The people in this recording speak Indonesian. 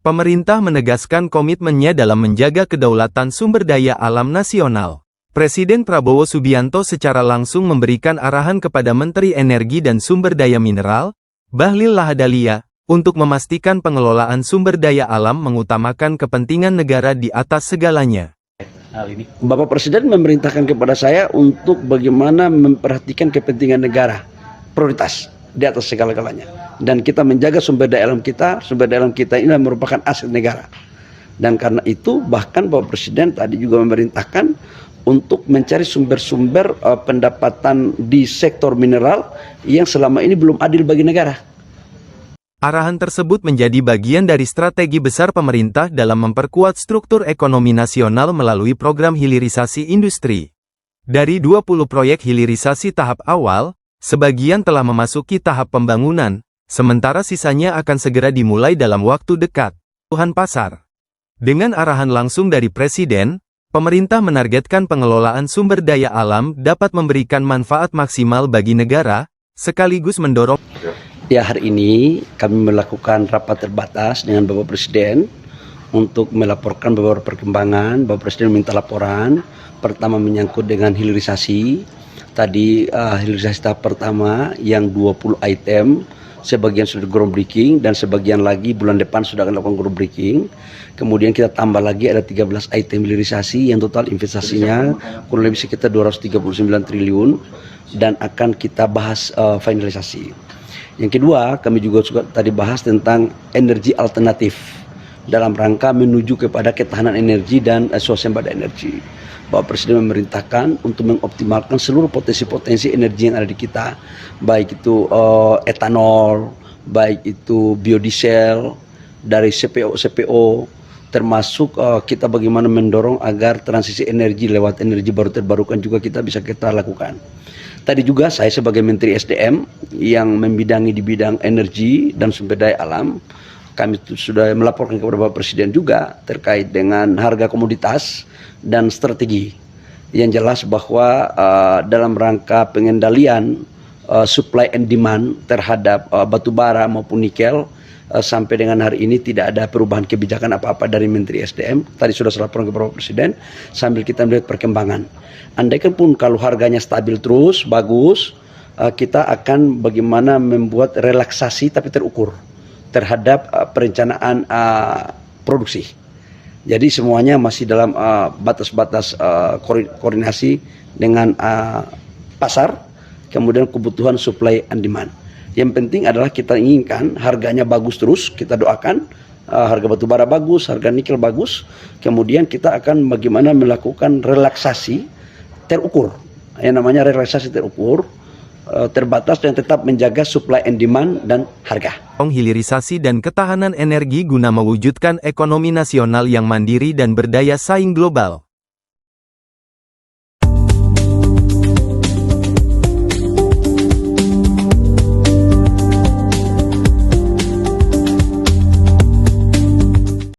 Pemerintah menegaskan komitmennya dalam menjaga kedaulatan sumber daya alam nasional. Presiden Prabowo Subianto secara langsung memberikan arahan kepada Menteri Energi dan Sumber Daya Mineral, Bahlil Lahadalia, untuk memastikan pengelolaan sumber daya alam mengutamakan kepentingan negara di atas segalanya. Bapak Presiden memerintahkan kepada saya untuk bagaimana memperhatikan kepentingan negara, prioritas di atas segala-galanya. Dan kita menjaga sumber daya alam kita ini merupakan aset negara. Dan karena itu bahkan Bapak Presiden tadi juga memerintahkan untuk mencari sumber-sumber pendapatan di sektor mineral yang selama ini belum adil bagi negara. Arahan tersebut menjadi bagian dari strategi besar pemerintah dalam memperkuat struktur ekonomi nasional melalui program hilirisasi industri. Dari 20 proyek hilirisasi tahap awal, sebagian telah memasuki tahap pembangunan, sementara sisanya akan segera dimulai dalam waktu dekat. Tuhan Pasar. Dengan arahan langsung dari Presiden, pemerintah menargetkan pengelolaan sumber daya alam dapat memberikan manfaat maksimal bagi negara, sekaligus mendorong. Ya, hari ini kami melakukan rapat terbatas dengan Bapak Presiden untuk melaporkan beberapa perkembangan. Bapak Presiden minta laporan, pertama menyangkut dengan hilirisasi. Tadi hilirisasi tahap pertama yang 20 item, sebagian sudah groundbreaking dan sebagian lagi bulan depan sudah akan lakukan groundbreaking. Kemudian kita tambah lagi ada 13 item hilirisasi yang total investasinya kurang lebih sekitar 239 triliun dan akan kita bahas finalisasi. Yang kedua, kami juga tadi bahas tentang energi alternatif dalam rangka menuju kepada ketahanan energi dan swasembada energi. Bapak Presiden memerintahkan untuk mengoptimalkan seluruh potensi-potensi energi yang ada di kita, baik itu etanol, baik itu biodiesel, dari CPO, termasuk kita bagaimana mendorong agar transisi energi lewat energi baru terbarukan juga kita lakukan. Tadi juga saya sebagai Menteri SDM yang membidangi di bidang energi dan sumber daya alam, kami sudah melaporkan kepada Bapak Presiden juga terkait dengan harga komoditas dan strategi. Yang jelas bahwa dalam rangka pengendalian supply and demand terhadap batu bara maupun nikel, sampai dengan hari ini tidak ada perubahan kebijakan apa-apa dari Menteri SDM. Tadi sudah saya laporkan kepada Bapak Presiden sambil kita melihat perkembangan. Andaikan pun kalau harganya stabil terus, bagus, kita akan bagaimana membuat relaksasi tapi terukur terhadap perencanaan produksi. Jadi semuanya masih dalam batas-batas koordinasi dengan pasar, kemudian kebutuhan supply and demand. Yang penting adalah kita inginkan harganya bagus terus, kita doakan harga batu bara bagus, harga nikel bagus, kemudian kita akan bagaimana melakukan relaksasi terukur, yang namanya relaksasi terukur, terbatas dan tetap menjaga supply and demand dan harga. Hilirisasi dan ketahanan energi guna mewujudkan ekonomi nasional yang mandiri dan berdaya saing global.